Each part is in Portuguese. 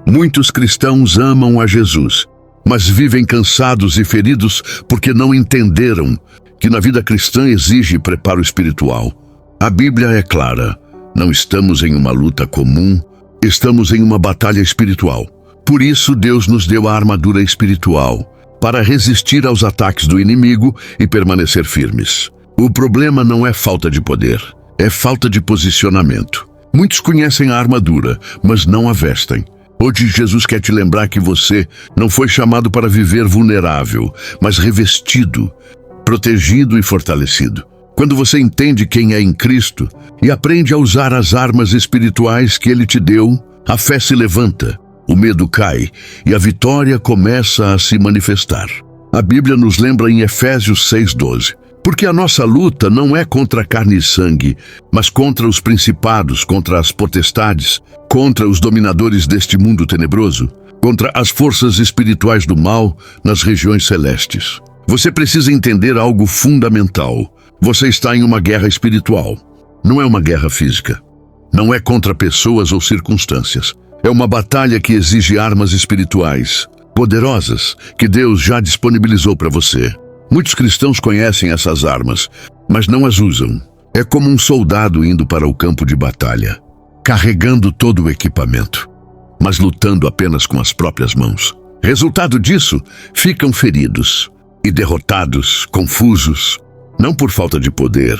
Muitos cristãos amam a Jesus, mas vivem cansados e feridos porque não entenderam que na vida cristã exige preparo espiritual. A Bíblia é clara: não estamos em uma luta comum, estamos em uma batalha espiritual. Por isso Deus nos deu a armadura espiritual, para resistir aos ataques do inimigo e permanecer firmes. O problema não é falta de poder, é falta de posicionamento. Muitos conhecem a armadura, mas não a vestem. Hoje Jesus quer te lembrar que você não foi chamado para viver vulnerável, mas revestido, protegido e fortalecido. Quando você entende quem é em Cristo e aprende a usar as armas espirituais que Ele te deu, a fé se levanta, o medo cai e a vitória começa a se manifestar. A Bíblia nos lembra em Efésios 6:12. Porque a nossa luta não é contra carne e sangue, mas contra os principados, contra as potestades, contra os dominadores deste mundo tenebroso, contra as forças espirituais do mal nas regiões celestes. Você precisa entender algo fundamental. Você está em uma guerra espiritual. Não é uma guerra física. Não é contra pessoas ou circunstâncias. É uma batalha que exige armas espirituais, poderosas, que Deus já disponibilizou para você. Muitos cristãos conhecem essas armas, mas não as usam. É como um soldado indo para o campo de batalha, carregando todo o equipamento, mas lutando apenas com as próprias mãos. Resultado disso, ficam feridos e derrotados, confusos, não por falta de poder,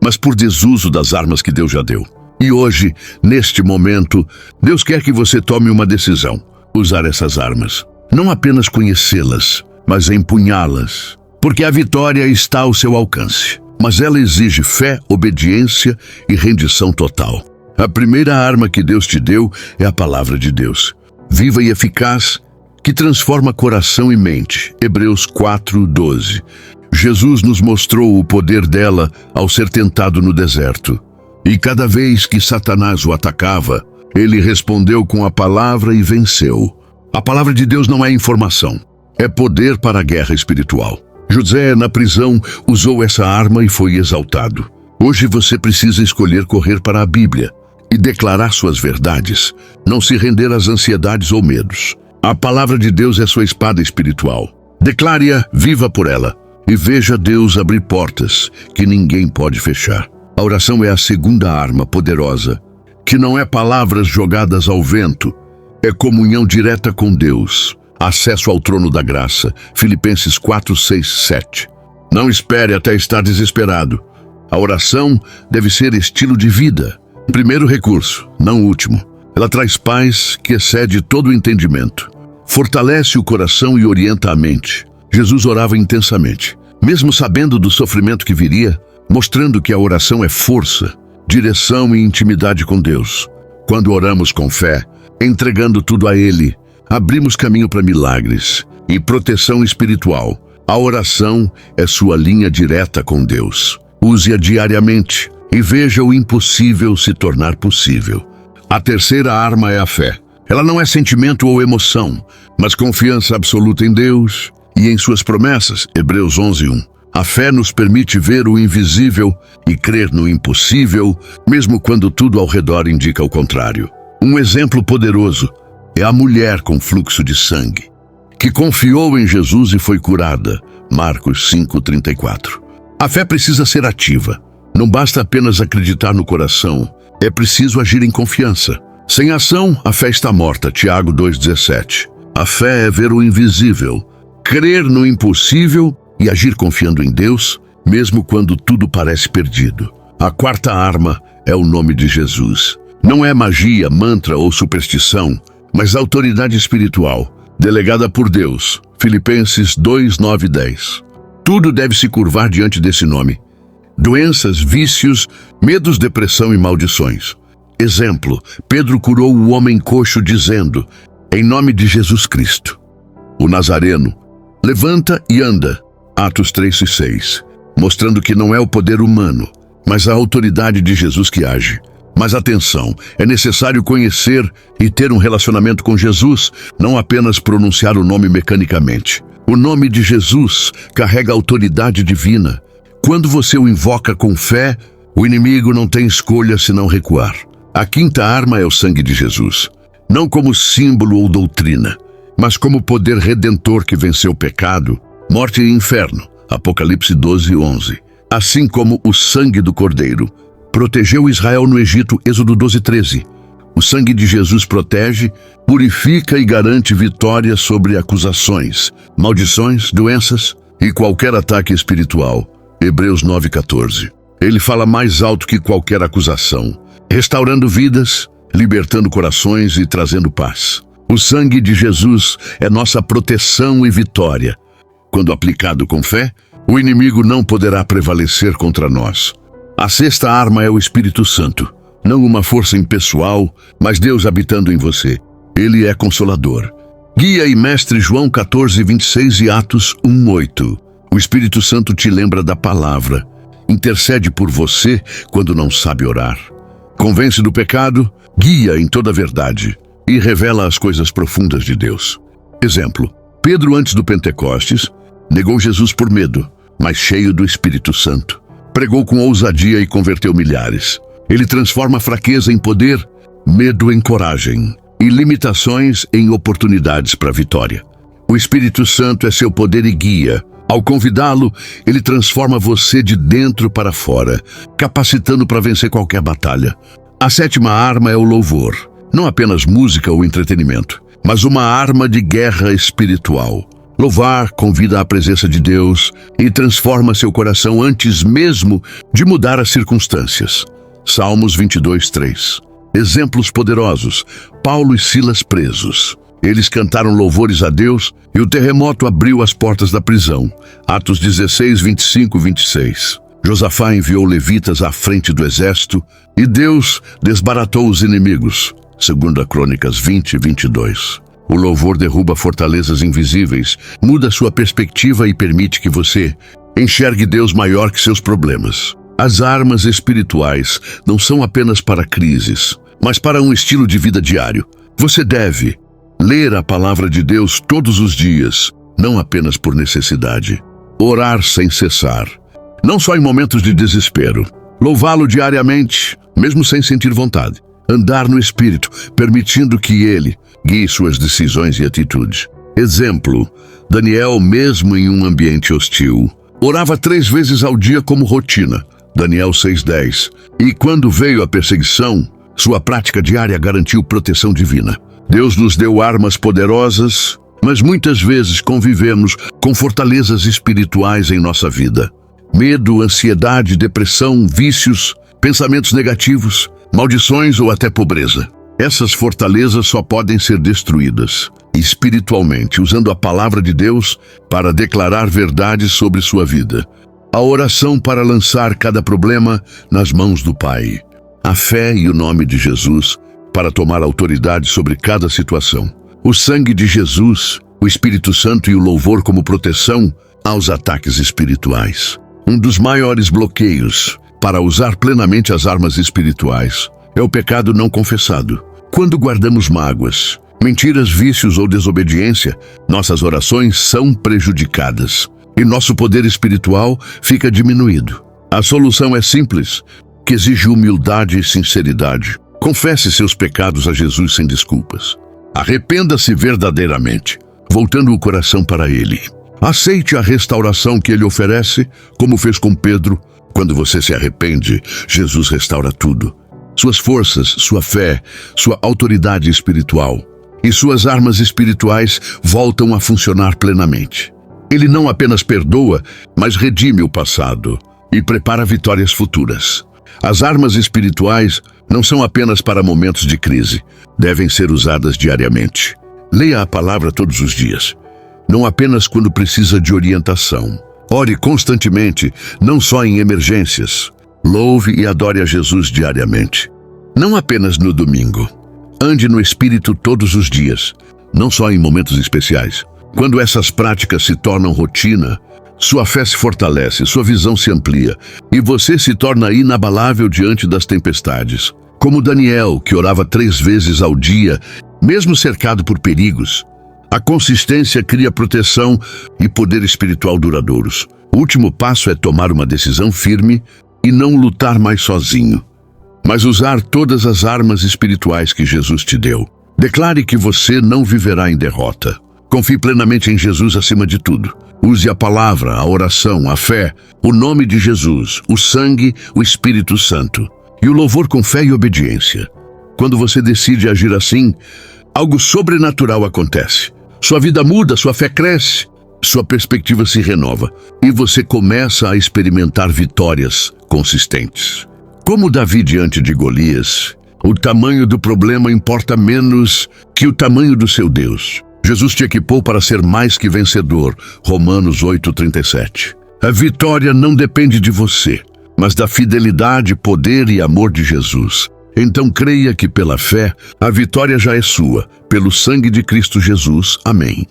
mas por desuso das armas que Deus já deu. E hoje, neste momento, Deus quer que você tome uma decisão: usar essas armas. Não apenas conhecê-las, mas empunhá-las. Porque a vitória está ao seu alcance, mas ela exige fé, obediência e rendição total. A primeira arma que Deus te deu é a palavra de Deus, viva e eficaz, que transforma coração e mente. Hebreus 4:12. Jesus nos mostrou o poder dela ao ser tentado no deserto. E cada vez que Satanás o atacava, ele respondeu com a palavra e venceu. A palavra de Deus não é informação, é poder para a guerra espiritual. José, na prisão, usou essa arma e foi exaltado. Hoje você precisa escolher correr para a Bíblia e declarar suas verdades, não se render às ansiedades ou medos. A palavra de Deus é sua espada espiritual. Declare-a, viva por ela, e veja Deus abrir portas que ninguém pode fechar. A oração é a segunda arma poderosa, que não é palavras jogadas ao vento, é comunhão direta com Deus. Acesso ao trono da graça. Filipenses 4:6-7. Não espere até estar desesperado. A oração deve ser estilo de vida. Primeiro recurso, não último. Ela traz paz que excede todo o entendimento. Fortalece o coração e orienta a mente. Jesus orava intensamente, mesmo sabendo do sofrimento que viria, mostrando que a oração é força, direção e intimidade com Deus. Quando oramos com fé, entregando tudo a Ele, abrimos caminho para milagres e proteção espiritual. A oração é sua linha direta com Deus. Use-a diariamente e veja o impossível se tornar possível. A terceira arma é a fé. Ela não é sentimento ou emoção, mas confiança absoluta em Deus e em suas promessas. Hebreus 11:1. A fé nos permite ver o invisível e crer no impossível, mesmo quando tudo ao redor indica o contrário. Um exemplo poderoso é a mulher com fluxo de sangue, que confiou em Jesus e foi curada. Marcos 5:34. A fé precisa ser ativa. Não basta apenas acreditar no coração, é preciso agir em confiança. Sem ação, a fé está morta. Tiago 2:17. A fé é ver o invisível, crer no impossível e agir confiando em Deus, mesmo quando tudo parece perdido. A quarta arma é o nome de Jesus. Não é magia, mantra ou superstição, mas autoridade espiritual, delegada por Deus. Filipenses 2:9-10. Tudo deve se curvar diante desse nome. Doenças, vícios, medos, depressão e maldições. Exemplo, Pedro curou o homem coxo dizendo: em nome de Jesus Cristo, o Nazareno, levanta e anda. Atos 3:6. Mostrando que não é o poder humano, mas a autoridade de Jesus que age. Mas atenção, é necessário conhecer e ter um relacionamento com Jesus, não apenas pronunciar o nome mecanicamente. O nome de Jesus carrega autoridade divina. Quando você o invoca com fé, o inimigo não tem escolha senão recuar. A quinta arma é o sangue de Jesus. não como símbolo ou doutrina, mas como poder redentor que venceu o pecado, morte e inferno. Apocalipse 12:11. Assim como o sangue do Cordeiro protegeu Israel no Egito, Êxodo 12:13. O sangue de Jesus protege, purifica e garante vitória sobre acusações, maldições, doenças e qualquer ataque espiritual. Hebreus 9:14. Ele fala mais alto que qualquer acusação, restaurando vidas, libertando corações e trazendo paz. O sangue de Jesus é nossa proteção e vitória. Quando aplicado com fé, o inimigo não poderá prevalecer contra nós. A sexta arma é o Espírito Santo. Não uma força impessoal, mas Deus habitando em você. Ele é consolador. Guia e mestre João 14:26 e Atos 1:8. O Espírito Santo te lembra da palavra. Intercede por você quando não sabe orar. Convence do pecado, guia em toda a verdade e revela as coisas profundas de Deus. Exemplo: Pedro, antes do Pentecostes, negou Jesus por medo, mas cheio do Espírito Santo. Pregou com ousadia e converteu milhares. Ele transforma fraqueza em poder, medo em coragem e limitações em oportunidades para a vitória. O Espírito Santo é seu poder e guia. Ao convidá-lo, ele transforma você de dentro para fora, capacitando para vencer qualquer batalha. A sétima arma é o louvor. Não apenas música ou entretenimento, mas uma arma de guerra espiritual. Louvar convida à presença de Deus e transforma seu coração antes mesmo de mudar as circunstâncias. Salmos 22:3. Exemplos poderosos: Paulo e Silas presos. Eles cantaram louvores a Deus e o terremoto abriu as portas da prisão. Atos 16:25-26. Josafá enviou levitas à frente do exército e Deus desbaratou os inimigos. 2 Crônicas 20:22. O louvor derruba fortalezas invisíveis, muda sua perspectiva e permite que você enxergue Deus maior que seus problemas. As armas espirituais não são apenas para crises, mas para um estilo de vida diário. Você deve ler a palavra de Deus todos os dias, não apenas por necessidade. Orar sem cessar, não só em momentos de desespero. Louvá-lo diariamente, mesmo sem sentir vontade. Andar no Espírito, permitindo que Ele guie suas decisões e atitudes. Exemplo: Daniel, mesmo em um ambiente hostil, orava 3 vezes ao dia como rotina. Daniel 6:10. E quando veio a perseguição, sua prática diária garantiu proteção divina. Deus nos deu armas poderosas, mas muitas vezes convivemos com fortalezas espirituais em nossa vida. Medo, ansiedade, depressão, vícios, pensamentos negativos, maldições ou até pobreza. Essas fortalezas só podem ser destruídas espiritualmente, usando a palavra de Deus para declarar verdades sobre sua vida. A oração para lançar cada problema nas mãos do Pai. A fé e o nome de Jesus para tomar autoridade sobre cada situação. O sangue de Jesus, o Espírito Santo e o louvor como proteção aos ataques espirituais. Um dos maiores bloqueios para usar plenamente as armas espirituais é o pecado não confessado. Quando guardamos mágoas, mentiras, vícios ou desobediência, nossas orações são prejudicadas e nosso poder espiritual fica diminuído. A solução é simples, que exige humildade e sinceridade. Confesse seus pecados a Jesus sem desculpas. Arrependa-se verdadeiramente, voltando o coração para Ele. Aceite a restauração que Ele oferece, como fez com Pedro. Quando você se arrepende, Jesus restaura tudo. Suas forças, sua fé, sua autoridade espiritual e suas armas espirituais voltam a funcionar plenamente. Ele não apenas perdoa, mas redime o passado e prepara vitórias futuras. As armas espirituais não são apenas para momentos de crise, devem ser usadas diariamente. Leia a palavra todos os dias, não apenas quando precisa de orientação. Ore constantemente, não só em emergências. Louve e adore a Jesus diariamente, não apenas no domingo. Ande no Espírito todos os dias, não só em momentos especiais. Quando essas práticas se tornam rotina, sua fé se fortalece, sua visão se amplia e você se torna inabalável diante das tempestades. Como Daniel, que orava 3 vezes ao dia, mesmo cercado por perigos. A consistência cria proteção e poder espiritual duradouros. O último passo é tomar uma decisão firme e não lutar mais sozinho, mas usar todas as armas espirituais que Jesus te deu. Declare que você não viverá em derrota. Confie plenamente em Jesus acima de tudo. Use a palavra, a oração, a fé, o nome de Jesus, o sangue, o Espírito Santo e o louvor com fé e obediência. Quando você decide agir assim, algo sobrenatural acontece. Sua vida muda, sua fé cresce, sua perspectiva se renova e você começa a experimentar vitórias consistentes. Como Davi diante de Golias, o tamanho do problema importa menos que o tamanho do seu Deus. Jesus te equipou para ser mais que vencedor. Romanos 8:37. A vitória não depende de você, mas da fidelidade, poder e amor de Jesus. Então creia que pela fé, a vitória já é sua, pelo sangue de Cristo Jesus. Amém.